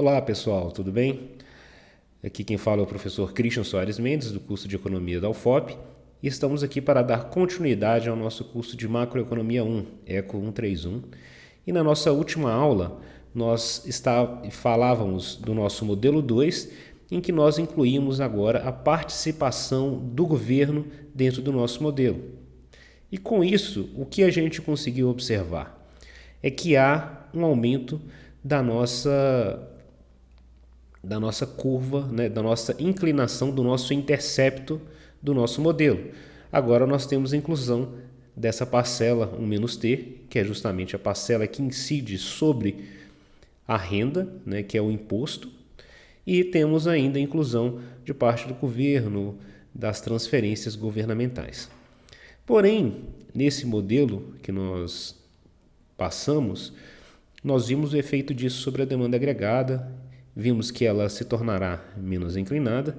Olá pessoal, tudo bem? Aqui quem fala é o professor Christian Soares Mendes, do curso de Economia da UFOP, e estamos aqui para dar continuidade ao nosso curso de Macroeconomia 1, ECO 131. E na nossa última aula, falávamos do nosso modelo 2, em que nós incluímos agora a participação do governo dentro do nosso modelo. E com isso, o que a gente conseguiu observar? É que há um aumento da nossa curva, né, da nossa inclinação, do nosso intercepto do nosso modelo. Agora nós temos a inclusão dessa parcela 1-t, que é justamente a parcela que incide sobre a renda, né, que é o imposto, e temos ainda a inclusão de parte do governo, das transferências governamentais. Porém, nesse modelo que nós passamos, nós vimos o efeito disso sobre a demanda agregada, vimos que ela se tornará menos inclinada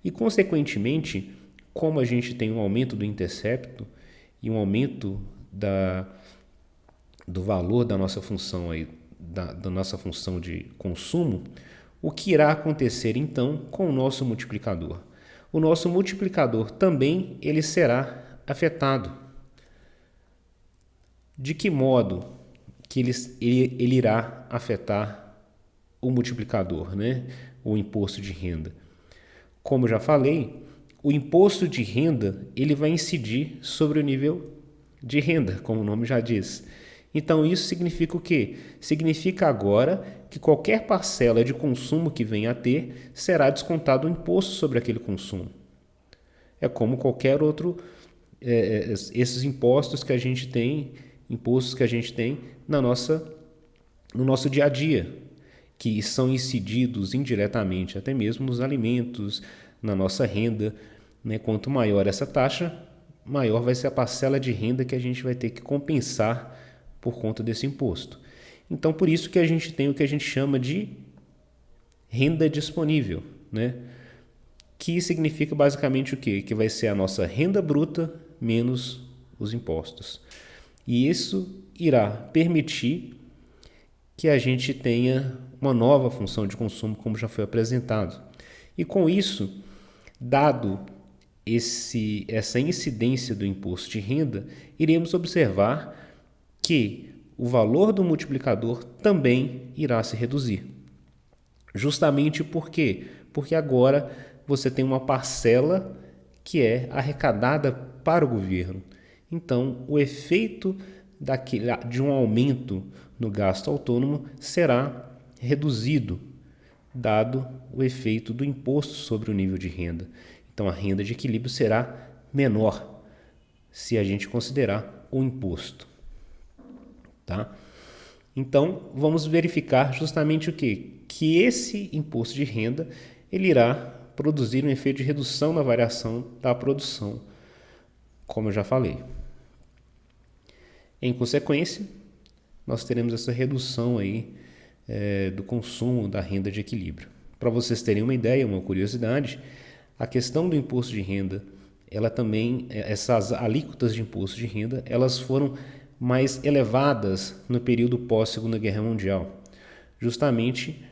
e, consequentemente, como a gente tem um aumento do intercepto e um aumento do valor da nossa função, da nossa função de consumo, o que irá acontecer então com o nosso multiplicador? O nosso multiplicador também ele será afetado. De que modo que ele irá afetar o multiplicador, né? O imposto de renda? Como eu já falei, o imposto de renda ele vai incidir sobre o nível de renda, como o nome já diz. Então isso significa o quê? Significa agora que qualquer parcela de consumo que venha a ter será descontado o imposto sobre aquele consumo. É como qualquer outro, esses impostos que a gente tem no nosso dia a dia, que são incididos indiretamente até mesmo nos alimentos, na nossa renda, né? Quanto maior essa taxa, maior vai ser a parcela de renda que a gente vai ter que compensar por conta desse imposto. Então, por isso que a gente tem o que a gente chama de renda disponível, né? Que significa basicamente o quê? Que vai ser a nossa renda bruta menos os impostos. E isso irá permitir que a gente tenha uma nova função de consumo, como já foi apresentado. E com isso, dado essa incidência do imposto de renda, iremos observar que o valor do multiplicador também irá se reduzir. Justamente por quê? Porque agora você tem uma parcela que é arrecadada para o governo. Então, o efeito de um aumento no gasto autônomo será reduzido, dado o efeito do imposto sobre o nível de renda. Então, a renda de equilíbrio será menor se a gente considerar o imposto. Tá? Então, vamos verificar justamente o quê? Que esse imposto de renda ele irá produzir um efeito de redução na variação da produção, como eu já falei. Em consequência, nós teremos essa redução aí, do consumo da renda de equilíbrio. Para vocês terem uma ideia, uma curiosidade, a questão do imposto de renda, ela também, essas alíquotas de imposto de renda, elas foram mais elevadas no período pós-Segunda Guerra Mundial, justamente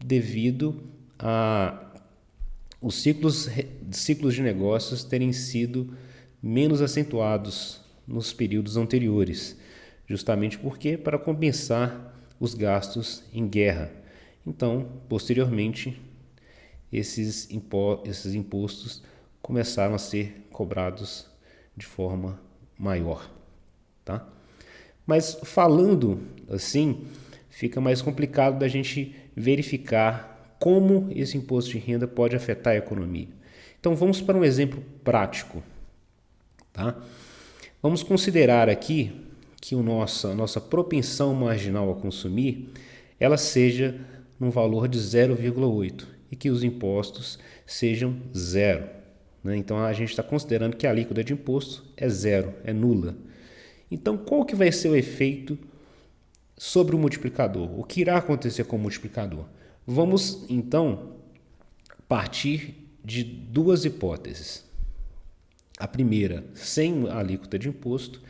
devido a os ciclos de negócios terem sido menos acentuados nos períodos anteriores, justamente porque para compensar os gastos em guerra. Então, posteriormente, esses impostos começaram a ser cobrados de forma maior, tá? Mas falando assim, fica mais complicado da gente verificar como esse imposto de renda pode afetar a economia. Então vamos para um exemplo prático, tá? Vamos considerar aqui que a nossa propensão marginal a consumir ela seja num valor de 0,8 e que os impostos sejam zero, né? Então a gente está considerando que a alíquota de imposto é zero, é nula. Então qual que vai ser o efeito sobre o multiplicador? O que irá acontecer com o multiplicador? Vamos então partir de duas hipóteses. A primeira, sem alíquota de imposto,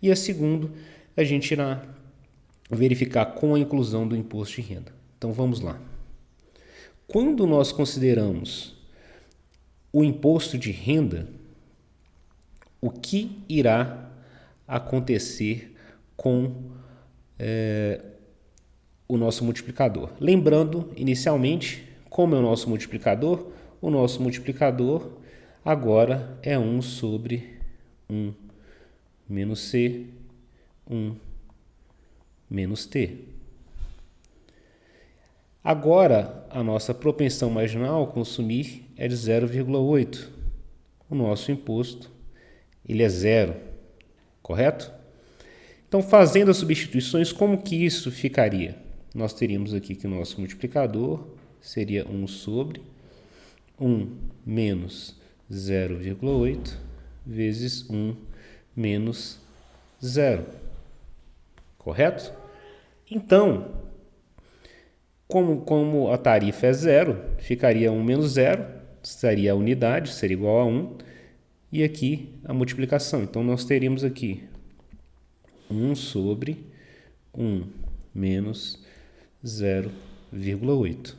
e a segunda, a gente irá verificar com a inclusão do imposto de renda. Então vamos lá. Quando nós consideramos o imposto de renda, o que irá acontecer com o nosso multiplicador? Lembrando, inicialmente, como é o nosso multiplicador? O nosso multiplicador agora é 1 sobre 1 menos C, 1 menos T. Agora, a nossa propensão marginal a consumir é de 0,8. O nosso imposto ele é 0, correto? Então, fazendo as substituições, como que isso ficaria? Nós teríamos aqui que o nosso multiplicador seria 1 sobre 1 menos 0,8 vezes 1 menos 0, correto? Então, como a tarifa é 0, ficaria 1 menos 0, seria a unidade, seria igual a 1, e aqui a multiplicação. Então, nós teríamos aqui 1 sobre 1 menos 0,8.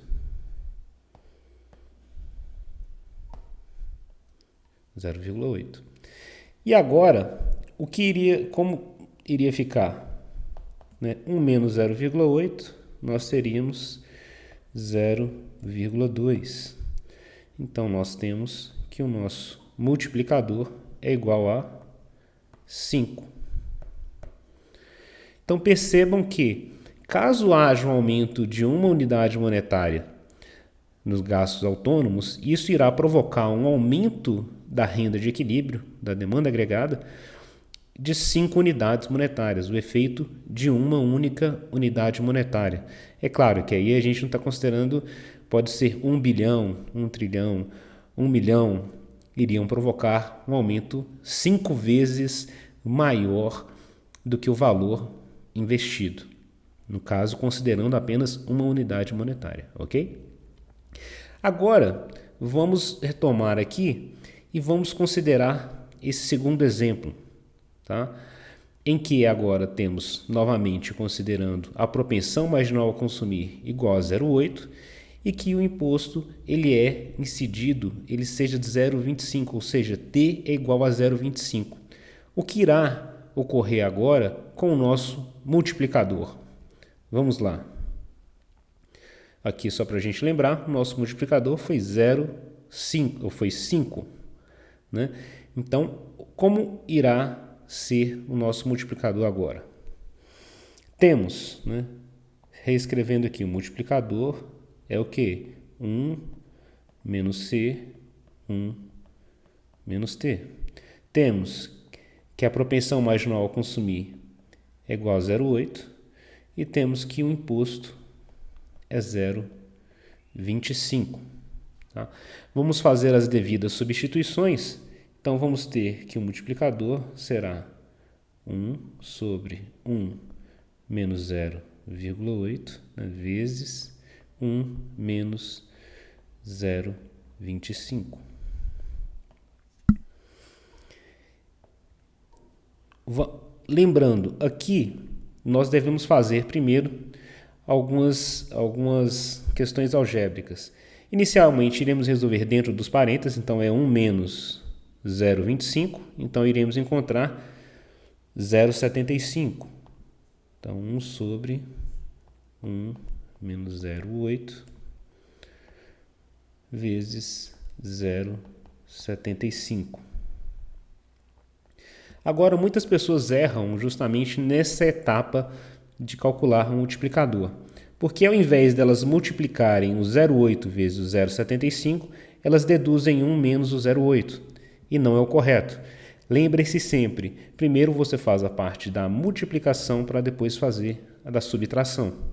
0,8. E agora, como iria ficar? 1 menos 0,8, nós teríamos 0,2. Então, nós temos que o nosso multiplicador é igual a 5. Então, percebam que, caso haja um aumento de uma unidade monetária nos gastos autônomos, isso irá provocar um aumento da renda de equilíbrio, da demanda agregada, de 5 unidades monetárias, o efeito de uma única unidade monetária. É claro que aí a gente não está considerando, pode ser 1 bilhão, 1 trilhão, 1 milhão, iriam provocar um aumento 5 vezes maior do que o valor investido. No caso, considerando apenas uma unidade monetária, ok? Agora, vamos retomar aqui e vamos considerar esse segundo exemplo, tá? Em que agora temos, novamente, considerando a propensão marginal a consumir igual a 0,8 e que o imposto ele é incidido, ele seja de 0,25, ou seja, T é igual a 0,25. O que irá ocorrer agora com o nosso multiplicador? Vamos lá. Aqui, só para a gente lembrar, o nosso multiplicador foi 0,5, ou foi 5. Né? Então, como irá ser o nosso multiplicador agora? Temos, reescrevendo aqui, o multiplicador é o quê? 1 menos C, 1 menos T. Temos que a propensão marginal a consumir é igual a 0,8 e temos que o imposto é 0,25. Tá? Vamos fazer as devidas substituições. Então, vamos ter que o multiplicador será 1 sobre 1 menos 0,8 vezes 1 menos 0,25. Lembrando, aqui nós devemos fazer primeiro algumas questões algébricas. Inicialmente, iremos resolver dentro dos parênteses, então é 1 menos 0,25, então iremos encontrar 0,75. Então, 1 sobre 1 menos 0,8 vezes 0,75. Agora, muitas pessoas erram justamente nessa etapa de calcular o multiplicador, porque ao invés delas multiplicarem o 0,8 vezes o 0,75, elas deduzem 1 menos o 0,8, e não é o correto. Lembre-se sempre, primeiro você faz a parte da multiplicação para depois fazer a da subtração.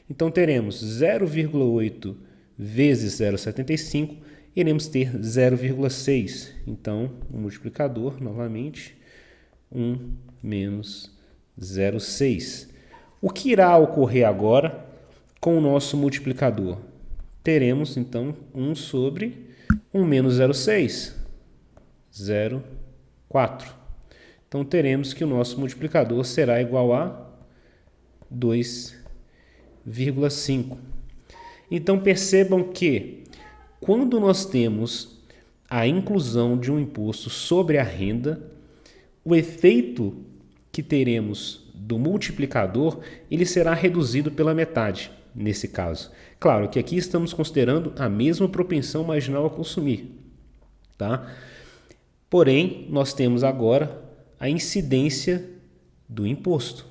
Então, teremos 0,8 vezes 0,75, iremos ter 0,6. Então, o multiplicador, novamente, 1 menos 0,6. O que irá ocorrer agora com o nosso multiplicador? Teremos, então, 1 sobre 1 menos 0,6, 0,4. Então, teremos que o nosso multiplicador será igual a 2,5. Então percebam que quando nós temos a inclusão de um imposto sobre a renda, o efeito que teremos do multiplicador, ele será reduzido pela metade, nesse caso. Claro que aqui estamos considerando a mesma propensão marginal a consumir, tá? Porém, nós temos agora a incidência do imposto.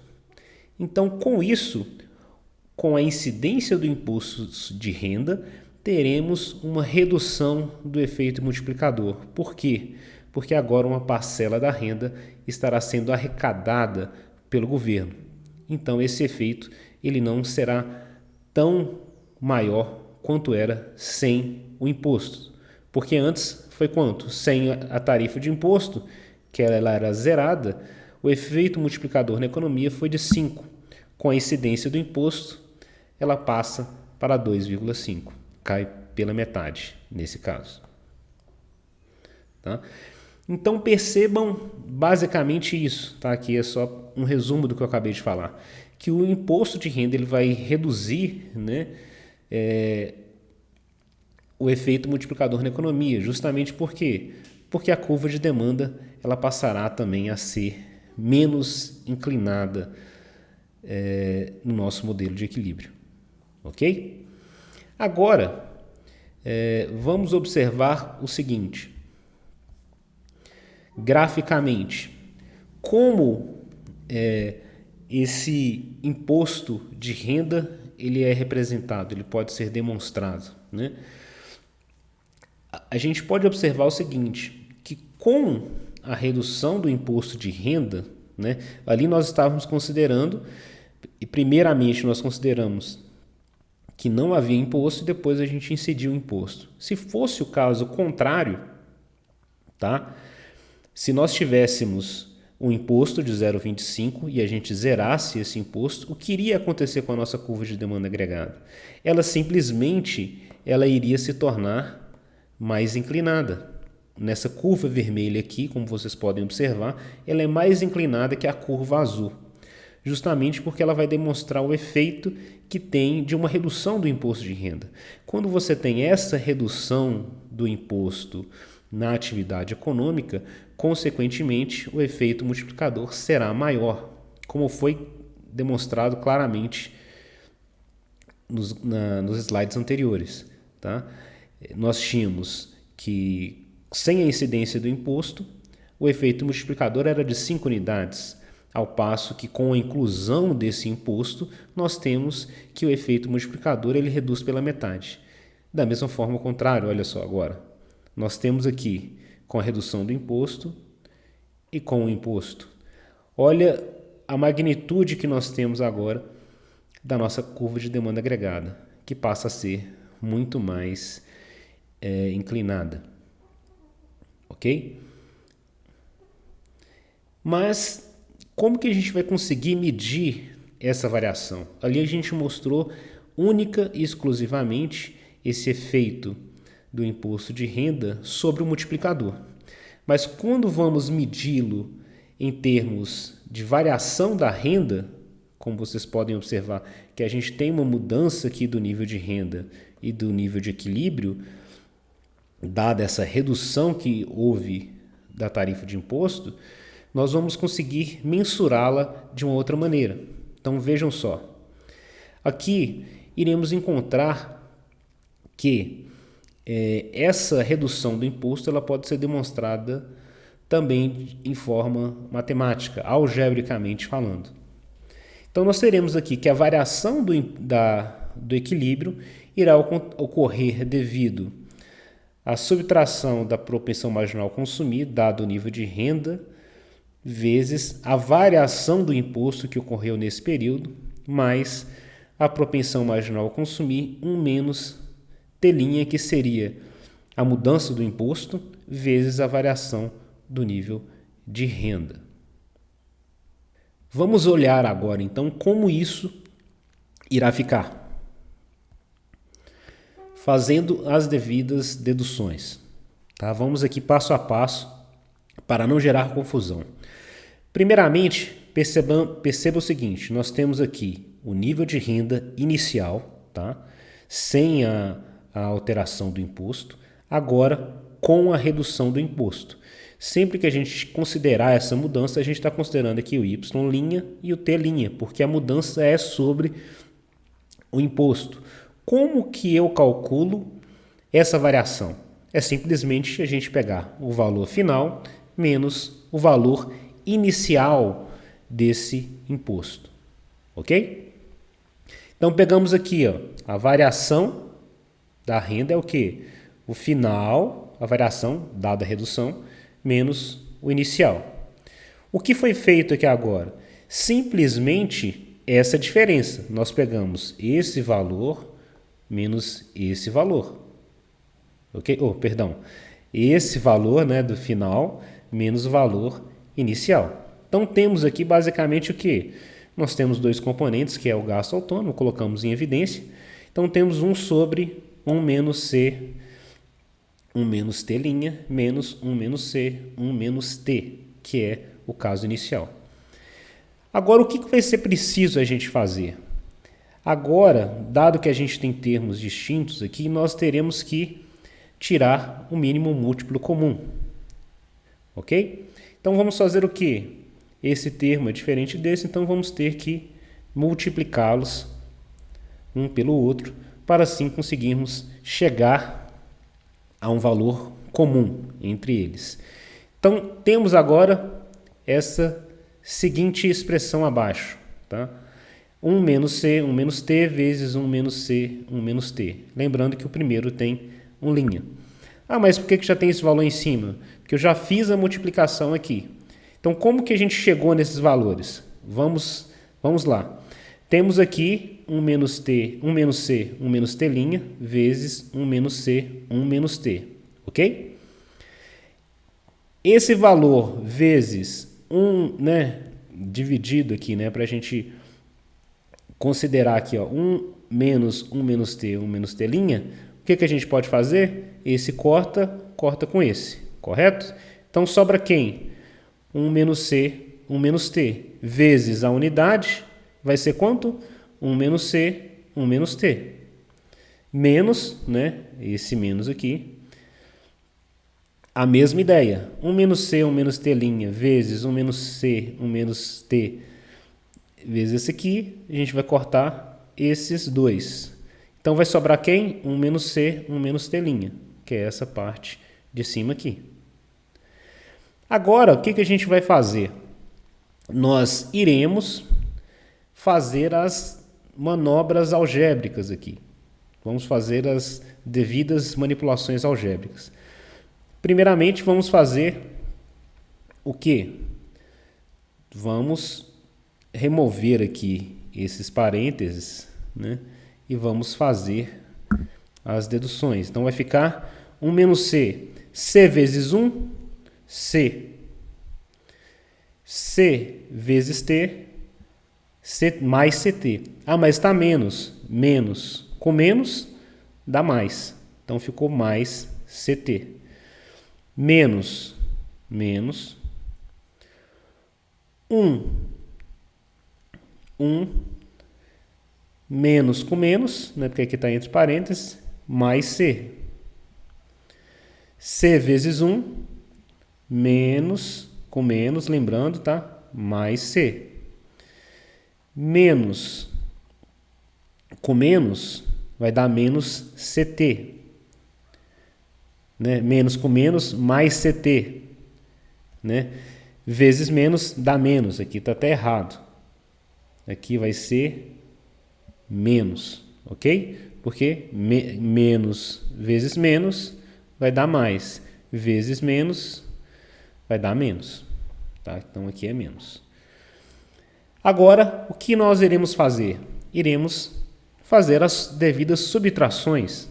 Então, com isso, com a incidência do imposto de renda, teremos uma redução do efeito multiplicador. Por quê? Porque agora uma parcela da renda estará sendo arrecadada pelo governo. Então, esse efeito ele não será tão maior quanto era sem o imposto. Porque antes foi quanto? Sem a tarifa de imposto, que ela era zerada, o efeito multiplicador na economia foi de 5. Com a incidência do imposto, ela passa para 2,5. Cai pela metade, nesse caso. Tá? Então percebam basicamente isso. Tá? Aqui é só um resumo do que eu acabei de falar. Que o imposto de renda ele vai reduzir, né, o efeito multiplicador na economia. Justamente por quê? Porque a curva de demanda ela passará também a ser menos inclinada no nosso modelo de equilíbrio. Ok? Agora, vamos observar o seguinte. Graficamente, como esse imposto de renda ele é representado, ele pode ser demonstrado, né? A gente pode observar o seguinte, que com a redução do imposto de renda, né, ali nós estávamos considerando, e primeiramente nós consideramos que não havia imposto e depois a gente incidiu o imposto. Se fosse o caso contrário, tá? Se nós tivéssemos um imposto de 0,25 e a gente zerasse esse imposto, o que iria acontecer com a nossa curva de demanda agregada? Ela simplesmente iria se tornar mais inclinada. Nessa curva vermelha aqui, como vocês podem observar, ela é mais inclinada que a curva azul, justamente porque ela vai demonstrar o efeito que tem de uma redução do imposto de renda. Quando você tem essa redução do imposto na atividade econômica, consequentemente, o efeito multiplicador será maior, como foi demonstrado claramente nos slides anteriores. Tá? Nós tínhamos que, sem a incidência do imposto, o efeito multiplicador era de 5 unidades, ao passo que com a inclusão desse imposto, nós temos que o efeito multiplicador ele reduz pela metade. Da mesma forma, ao contrário, olha só agora. Nós temos aqui com a redução do imposto e com o imposto. Olha a magnitude que nós temos agora da nossa curva de demanda agregada, que passa a ser muito mais inclinada. Ok? Mas como que a gente vai conseguir medir essa variação? Ali a gente mostrou única e exclusivamente esse efeito do imposto de renda sobre o multiplicador. Mas quando vamos medi-lo em termos de variação da renda, como vocês podem observar que a gente tem uma mudança aqui do nível de renda e do nível de equilíbrio, dada essa redução que houve da tarifa de imposto, nós vamos conseguir mensurá-la de uma outra maneira. Então vejam só, aqui iremos encontrar que essa redução do imposto ela pode ser demonstrada também em forma matemática, algebricamente falando. Então nós teremos aqui que a variação do equilíbrio irá ocorrer devido à subtração da propensão marginal a consumir, dado o nível de renda, vezes a variação do imposto que ocorreu nesse período, mais a propensão marginal a consumir, menos telinha, que seria a mudança do imposto, vezes a variação do nível de renda. Vamos olhar agora, então, como isso irá ficar. Fazendo as devidas deduções. Tá? Vamos aqui passo a passo para não gerar confusão. Primeiramente, perceba o seguinte, nós temos aqui o nível de renda inicial, tá? sem a alteração do imposto, agora com a redução do imposto. Sempre que a gente considerar essa mudança, a gente está considerando aqui o y' e o t', porque a mudança é sobre o imposto. Como que eu calculo essa variação? É simplesmente a gente pegar o valor final menos o valor inicial desse imposto, ok? Então pegamos aqui, ó, a variação da renda é o quê? O final, a variação dada a redução, menos o inicial. O que foi feito aqui agora? Simplesmente essa diferença. Nós pegamos esse valor menos esse valor. Ok? Perdão. Esse valor, né, do final menos o valor inicial. Então temos aqui basicamente o que? Nós temos dois componentes, que é o gasto autônomo, colocamos em evidência. Então temos 1 sobre 1 menos C, 1 menos T', menos 1 menos C, 1 menos T, que é o caso inicial. Agora, o que vai ser preciso a gente fazer? Agora, dado que a gente tem termos distintos aqui, nós teremos que tirar o mínimo múltiplo comum. Ok? Então, vamos fazer o quê? Esse termo é diferente desse, então vamos ter que multiplicá-los um pelo outro, para assim conseguirmos chegar a um valor comum entre eles. Então, temos agora essa seguinte expressão abaixo, tá? 1 menos C, 1 menos T, vezes 1 menos C, 1 menos T. Lembrando que o primeiro tem 1'. Ah, mas por que já tem esse valor em cima? Porque eu já fiz a multiplicação aqui. Então, como que a gente chegou nesses valores? Vamos lá. Temos aqui 1 menos T, 1 menos C, 1 menos T', vezes 1 menos C, 1 menos T. Ok? Esse valor vezes 1, né, dividido aqui, né, para a gente considerar aqui, ó, 1 menos T, 1 menos T', o que a gente pode fazer? Esse corta com esse, correto? Então, sobra quem? 1 menos C, 1 menos T, vezes a unidade, vai ser quanto? 1 menos C, 1 menos T. Menos, né, esse menos aqui, a mesma ideia. 1 menos C, 1 menos T', vezes 1 menos C, 1 menos T, vezes esse aqui, a gente vai cortar esses dois. Então, vai sobrar quem? 1 menos C, 1 menos T', que é essa parte de cima aqui. Agora, o que a gente vai fazer? Nós iremos fazer as manobras algébricas aqui. Vamos fazer as devidas manipulações algébricas. Primeiramente, vamos fazer o quê? Vamos remover aqui esses parênteses, né? E vamos fazer as deduções. Então, vai ficar 1 menos C. C vezes 1, C. C vezes T, C mais CT. Ah, mas está menos. Menos com menos dá mais. Então, ficou mais CT. Menos 1 menos com menos, né, porque aqui está entre parênteses, mais C. C vezes 1, menos com menos, lembrando, tá? Mais C. Menos com menos vai dar menos CT. Né? Menos com menos, mais CT. Né? Vezes menos dá menos. Aqui está até errado. Aqui vai ser menos, ok? Porque menos vezes menos vai dar mais. Vezes menos vai dar menos. Tá? Então, aqui é menos. Agora, o que nós iremos fazer? Iremos fazer as devidas subtrações.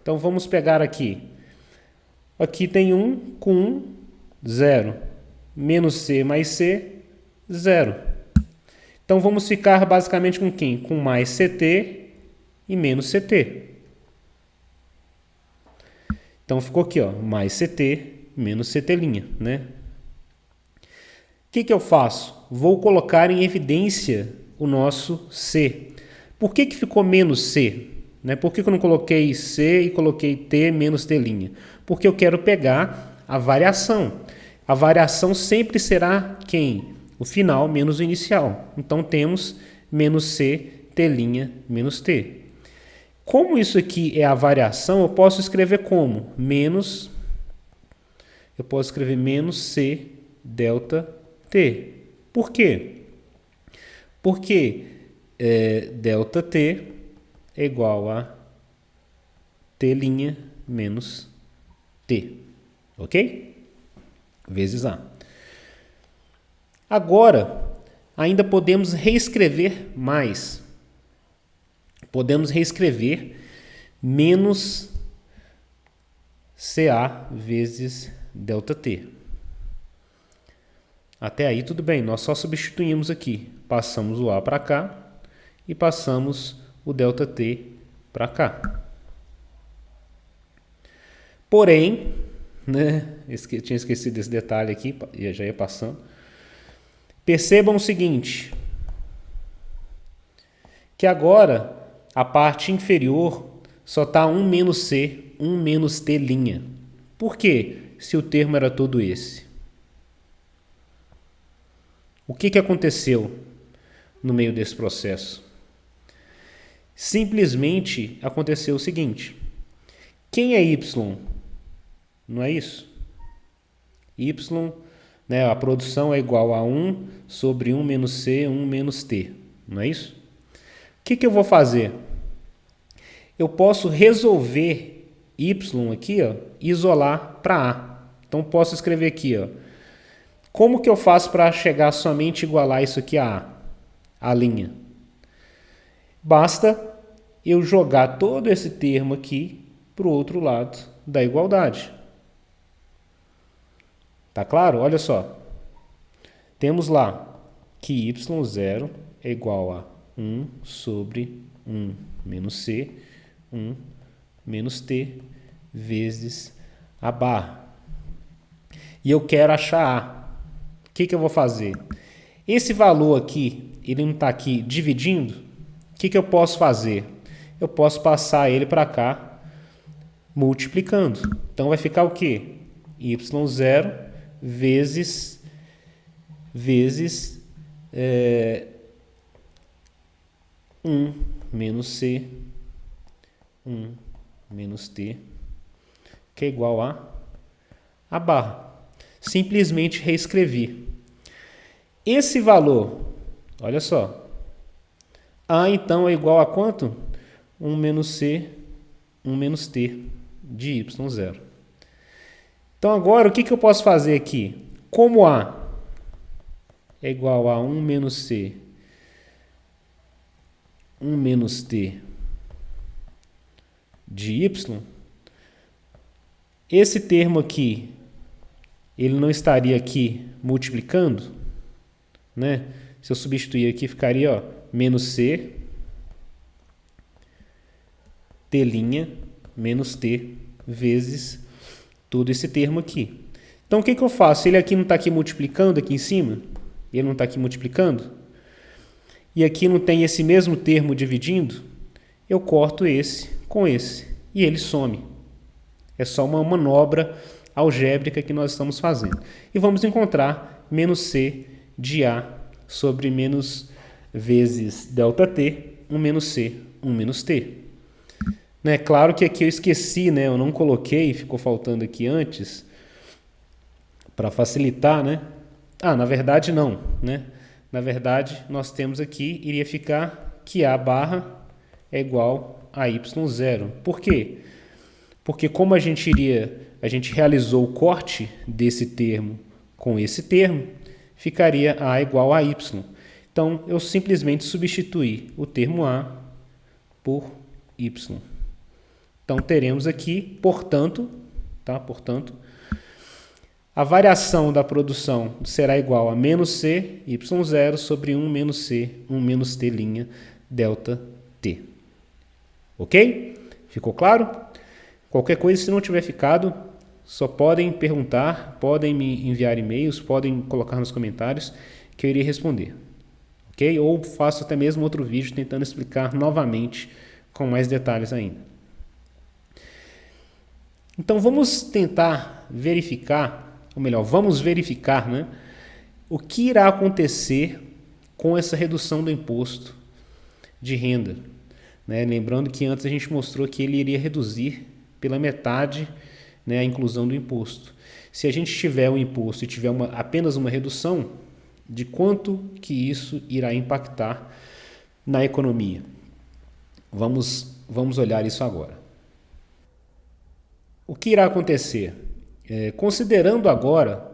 Então, vamos pegar aqui. Aqui tem 1 com 1, 0. Menos C mais C, 0. Então, vamos ficar basicamente com quem? Com mais CT e menos CT. Então, ficou aqui, ó, mais CT, menos CT', né? O que eu faço? Vou colocar em evidência o nosso C. Por que ficou menos C? Né? Por que eu não coloquei C e coloquei T menos T'? Porque eu quero pegar a variação. A variação sempre será quem? O final menos o inicial. Então temos menos C, T' menos T. Como isso aqui é a variação, eu posso escrever como? Eu posso escrever menos C delta T. Por quê? Porque delta T é igual a T' menos T. Ok? Vezes A. Agora, ainda podemos reescrever mais. Podemos reescrever menos CA vezes ΔT. Até aí tudo bem, nós só substituímos aqui. Passamos o A para cá e passamos o ΔT para cá. Porém, né, tinha esquecido desse detalhe aqui, já ia passando. Percebam o seguinte, que agora a parte inferior só está 1 menos C, 1 menos T'. Por quê? Se o termo era todo esse. O que aconteceu no meio desse processo? Simplesmente aconteceu o seguinte. Quem é Y? Não é isso? Y, né, a produção é igual a 1 sobre 1 menos C, 1 menos T. Não é isso? O que eu vou fazer? Eu posso resolver Y aqui, ó, e isolar para A. Então, posso escrever aqui, ó. Como que eu faço para chegar somente igualar isso aqui a A? A linha. Basta eu jogar todo esse termo aqui para o outro lado da igualdade. Tá claro? Olha só. Temos lá que y0 é igual a 1 sobre 1 menos C, 1 menos T, vezes a barra. E eu quero achar A. O que eu vou fazer? Esse valor aqui, ele não está aqui dividindo? O que eu posso fazer? Eu posso passar ele para cá, multiplicando. Então vai ficar o quê? y0 vezes 1 menos C, 1 menos T, que é igual a barra. Simplesmente reescrevi. Esse valor, olha só, A então é igual a quanto? 1 menos C, 1 menos T de y0. Então agora o que eu posso fazer aqui? Como A é igual a 1 menos C, 1 menos T de y, esse termo aqui, ele não estaria aqui multiplicando, né? Se eu substituir aqui, ficaria, ó, menos C, T' menos T, vezes todo esse termo aqui. Então, o que eu faço? Ele aqui não está aqui multiplicando, aqui em cima? Ele não está aqui multiplicando? E aqui não tem esse mesmo termo dividindo? Eu corto esse com esse. E ele some. É só uma manobra algébrica que nós estamos fazendo. E vamos encontrar menos C de A sobre menos vezes ΔT, 1 menos C, 1 menos T. Né? Claro que aqui eu esqueci, né? Eu não coloquei, ficou faltando aqui antes, para facilitar, né? Na verdade não, né? Na verdade, nós temos aqui, iria ficar que A barra é igual a y0. Por quê? Porque como a gente realizou o corte desse termo com esse termo, ficaria A igual a y. Então, eu simplesmente substituí o termo A por y. Então, teremos aqui, portanto, a variação da produção será igual a menos C, y0 sobre 1 menos C, 1 menos T' delta T. Ok? Ficou claro? Qualquer coisa, se não tiver ficado, só podem perguntar, podem me enviar e-mails, podem colocar nos comentários que eu irei responder. Ok? Ou faço até mesmo outro vídeo tentando explicar novamente com mais detalhes ainda. Então vamos tentar verificar, ou melhor, vamos verificar, né, o que irá acontecer com essa redução do imposto de renda. Né? Lembrando que antes a gente mostrou que ele iria reduzir pela metade, né, a inclusão do imposto. Se a gente tiver um imposto e tiver apenas uma redução, de quanto que isso irá impactar na economia? Vamos olhar isso agora. O que irá acontecer? Considerando agora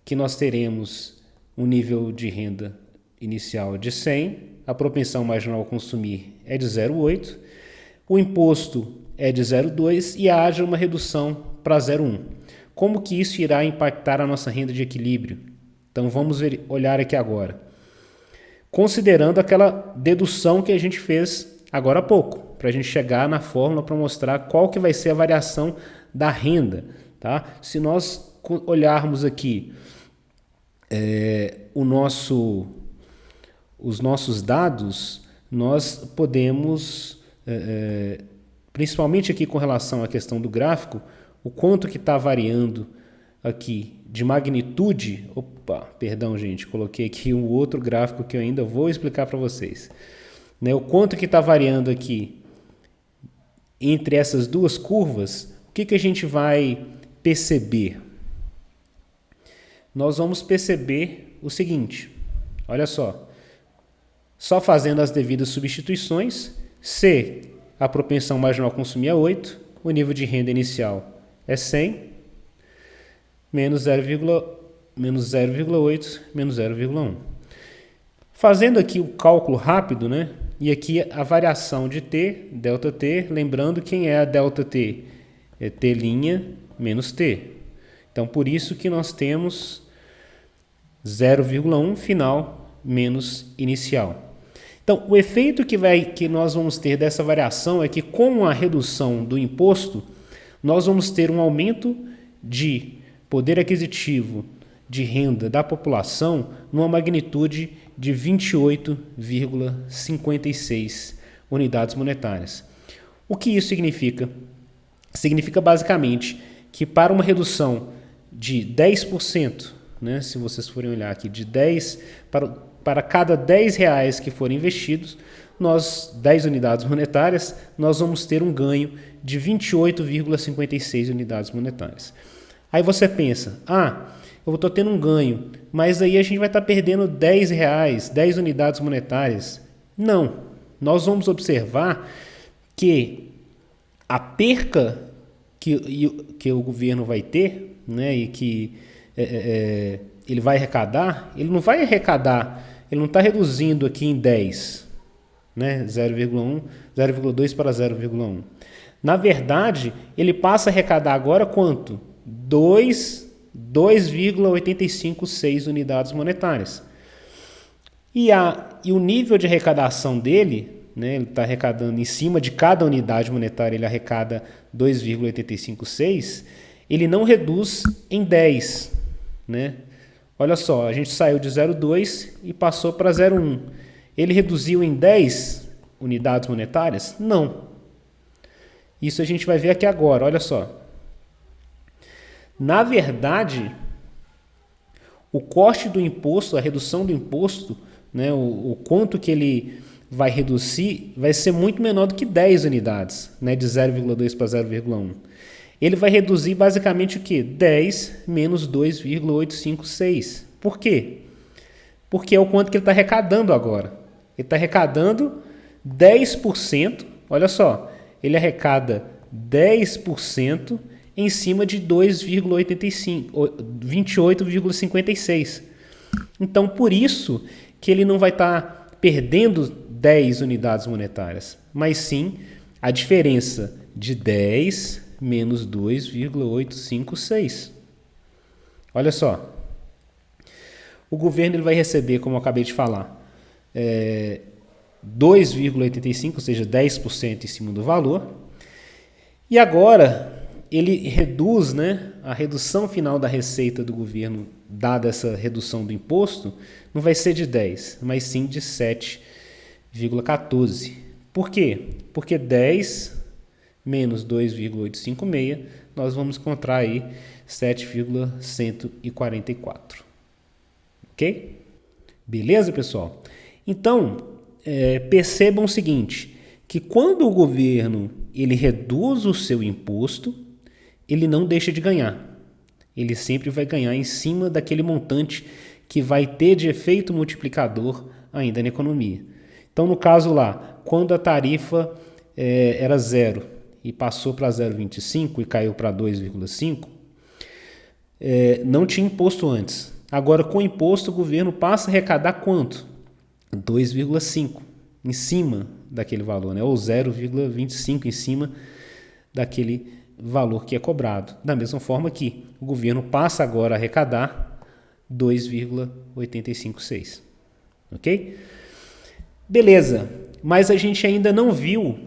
que nós teremos um nível de renda inicial de 100, a propensão marginal ao consumir é de 0,8, o imposto é de 0,2 e haja uma redução para 0,1. Como que isso irá impactar a nossa renda de equilíbrio? Então vamos olhar aqui agora. Considerando aquela dedução que a gente fez agora há pouco, para a gente chegar na fórmula para mostrar qual que vai ser a variação da renda. Tá? Se nós olharmos aqui os nossos dados, nós podemos, principalmente aqui com relação à questão do gráfico, o quanto que está variando aqui de magnitude. Perdão, gente, coloquei aqui um outro gráfico que eu ainda vou explicar para vocês. Né, o quanto que está variando aqui entre essas duas curvas, o que a gente vai perceber? Nós vamos perceber o seguinte, olha só fazendo as devidas substituições, se a propensão marginal a consumir é 8, o nível de renda inicial é 100, menos 0,8, menos 0,1. Fazendo aqui o cálculo rápido, né? E aqui a variação de T, ΔT, lembrando quem é a ΔT? É T' menos T. Então, por isso que nós temos 0,1 final menos inicial. Então, o efeito que nós vamos ter dessa variação é que, com a redução do imposto, nós vamos ter um aumento de poder aquisitivo de renda da população numa magnitude de 28,56 unidades monetárias. O que isso significa? Significa basicamente que para uma redução de 10%, né, se vocês forem olhar aqui, de 10 para cada 10 reais que forem investidos, 10 unidades monetárias, nós vamos ter um ganho de 28,56 unidades monetárias. Aí você pensa, eu estou tendo um ganho, mas aí a gente vai estar perdendo 10 reais, 10 unidades monetárias. Não, nós vamos observar que a perca que o governo vai ter, né, e que ele vai arrecadar, ele não vai arrecadar, ele não está reduzindo aqui em 10, né, 0,2 para 0,1. Na verdade, ele passa a arrecadar agora quanto? 2,856 unidades monetárias. E o nível de arrecadação dele, né, ele está arrecadando em cima de cada unidade monetária, ele arrecada 2,856, ele não reduz em 10. Né? Olha só, a gente saiu de 0,2 e passou para 0,1. Ele reduziu em 10 unidades monetárias? Não. Isso a gente vai ver aqui agora, olha só. Na verdade, o corte do imposto, a redução do imposto, né, o quanto que ele vai reduzir, vai ser muito menor do que 10 unidades, né, de 0,2 para 0,1. Ele vai reduzir basicamente o quê? 10 menos 2,856. Por quê? Porque é o quanto que ele está arrecadando agora. Ele está arrecadando 10%, olha só, ele arrecada 10% em cima de 28,56. Então, por isso que ele não vai estar perdendo 10 unidades monetárias, mas sim a diferença de 10 menos 2,856. Olha só. O governo ele vai receber, como eu acabei de falar, 2,85, ou seja, 10% em cima do valor. E agora ele reduz, né, a redução final da receita do governo, dada essa redução do imposto, não vai ser de 10, mas sim de 7,14. Por quê? Porque 10 menos 2,856, nós vamos encontrar aí 7,144. Ok? Beleza, pessoal? Então, percebam o seguinte, que quando o governo ele reduz o seu imposto, ele não deixa de ganhar. Ele sempre vai ganhar em cima daquele montante que vai ter de efeito multiplicador ainda na economia. Então, no caso lá, quando a tarifa era 0 e passou para 0,25 e caiu para 2,5, não tinha imposto antes. Agora, com imposto, o governo passa a arrecadar quanto? 2,5 em cima daquele valor, né? Ou 0,25 em cima daquele valor que é cobrado. Da mesma forma que o governo passa agora a arrecadar 2,856. Ok? Beleza, mas a gente ainda não viu,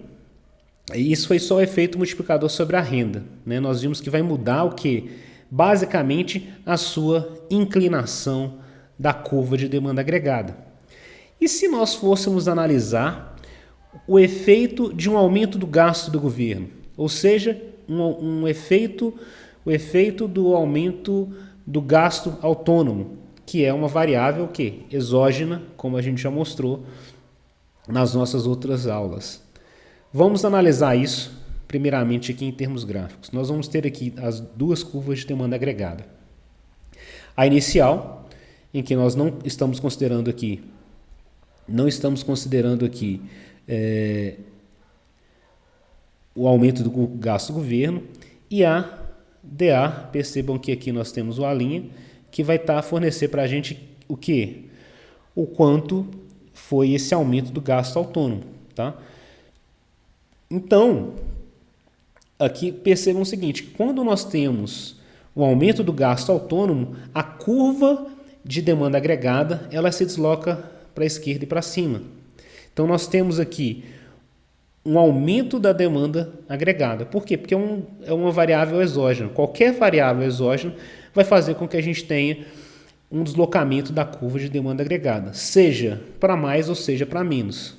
isso foi só o efeito multiplicador sobre a renda, né? Nós vimos que vai mudar o quê? Basicamente a sua inclinação da curva de demanda agregada. E se nós fôssemos analisar o efeito de um aumento do gasto do governo, ou seja, o efeito do aumento do gasto autônomo, que é uma variável exógena, como a gente já mostrou nas nossas outras aulas. Vamos analisar isso primeiramente aqui em termos gráficos. Nós vamos ter aqui as duas curvas de demanda agregada. A inicial, em que nós não estamos considerando aqui o aumento do gasto do governo, e a DA, percebam que aqui nós temos o A', que vai fornecer para a gente o quê? O quanto foi esse aumento do gasto autônomo, tá? Então, aqui percebam o seguinte, quando nós temos o aumento do gasto autônomo, a curva de demanda agregada, ela se desloca para a esquerda e para cima. Então, nós temos aqui um aumento da demanda agregada. Por quê? Porque é uma variável exógena. Qualquer variável exógena vai fazer com que a gente tenha um deslocamento da curva de demanda agregada, seja para mais ou seja para menos,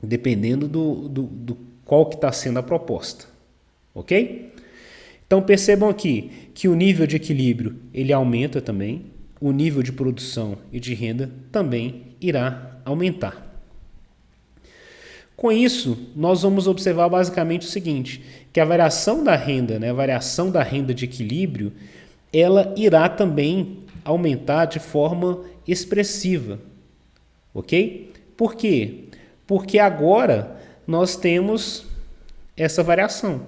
dependendo do qual que está sendo a proposta. Ok? Então percebam aqui que o nível de equilíbrio ele aumenta também, o nível de produção e de renda também irá aumentar. Com isso, nós vamos observar basicamente o seguinte, que a variação da renda, né, a variação da renda de equilíbrio, ela irá também aumentar de forma expressiva, ok? Por quê? Porque agora nós temos essa variação.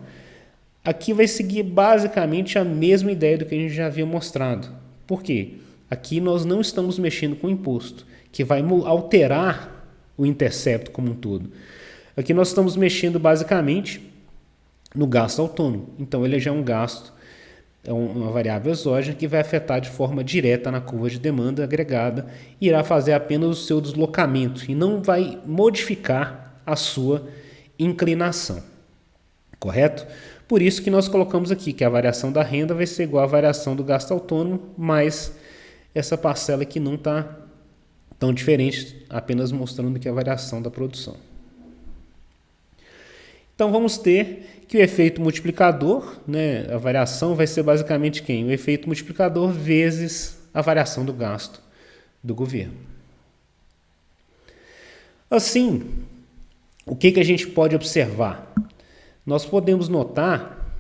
Aqui vai seguir basicamente a mesma ideia do que a gente já havia mostrado. Por quê? Aqui nós não estamos mexendo com o imposto, que vai alterar o intercepto como um todo. Aqui nós estamos mexendo basicamente no gasto autônomo. Então ele já é um gasto, é uma variável exógena que vai afetar de forma direta na curva de demanda agregada e irá fazer apenas o seu deslocamento e não vai modificar a sua inclinação. Correto? Por isso que nós colocamos aqui que a variação da renda vai ser igual à variação do gasto autônomo, mas essa parcela aqui não está tão diferente, apenas mostrando que é a variação da produção. Então vamos ter que o efeito multiplicador, né, a variação vai ser basicamente quem? O efeito multiplicador vezes a variação do gasto do governo. Assim, o que a gente pode observar? Nós podemos notar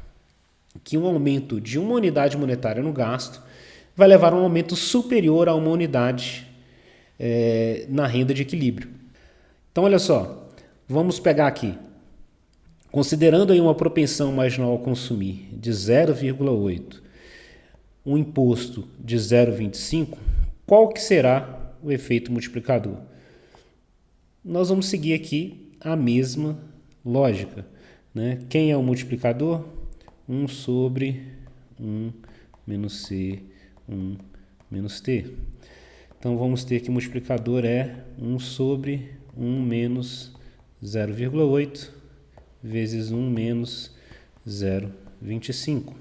que um aumento de uma unidade monetária no gasto vai levar a um aumento superior a uma unidade na renda de equilíbrio. Então, olha só, vamos pegar aqui. Considerando aí uma propensão marginal ao consumir de 0,8, um imposto de 0,25, qual que será o efeito multiplicador? Nós vamos seguir aqui a mesma lógica, né? Quem é o multiplicador? 1 sobre 1 menos C, 1 menos T. Então vamos ter que o multiplicador é 1 sobre 1 menos 0,8 vezes 1 menos 0,25.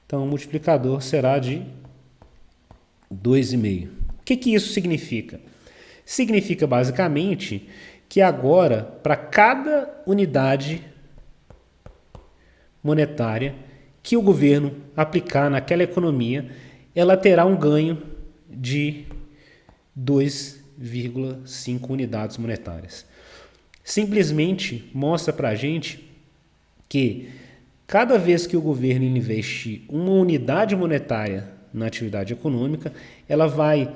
Então, o multiplicador será de 2,5. O que isso significa? Significa, basicamente, que agora, para cada unidade monetária que o governo aplicar naquela economia, ela terá um ganho de 2,5 unidades monetárias. Simplesmente mostra para a gente que cada vez que o governo investe uma unidade monetária na atividade econômica, ela vai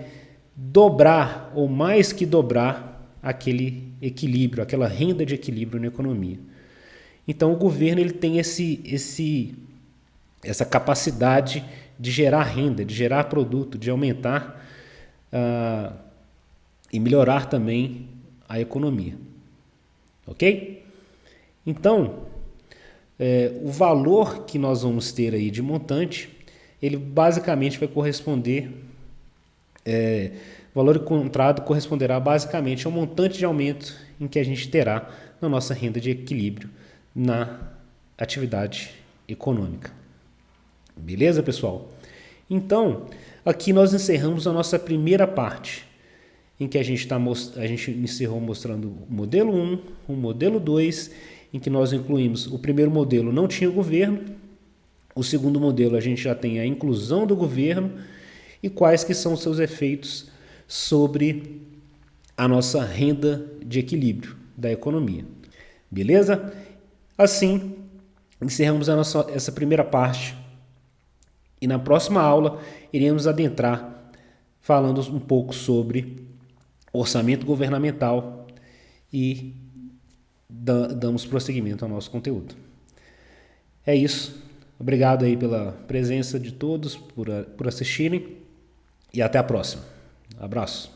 dobrar ou mais que dobrar aquele equilíbrio, aquela renda de equilíbrio na economia. Então o governo ele tem essa capacidade de gerar renda, de gerar produto, de aumentar e melhorar também a economia. Ok? Então, o valor que nós vamos ter aí de montante, ele basicamente vai corresponder, o valor encontrado corresponderá basicamente ao montante de aumento em que a gente terá na nossa renda de equilíbrio na atividade econômica. Beleza, pessoal? Então, aqui nós encerramos a nossa primeira parte, em que a gente encerrou mostrando o modelo 1, o modelo 2, em que nós incluímos o primeiro modelo não tinha governo, o segundo modelo a gente já tem a inclusão do governo e quais que são os seus efeitos sobre a nossa renda de equilíbrio da economia. Beleza? Assim, encerramos essa primeira parte e na próxima aula iremos adentrar falando um pouco sobre orçamento governamental e damos prosseguimento ao nosso conteúdo. É isso. Obrigado aí pela presença de todos, por assistirem e até a próxima. Abraço.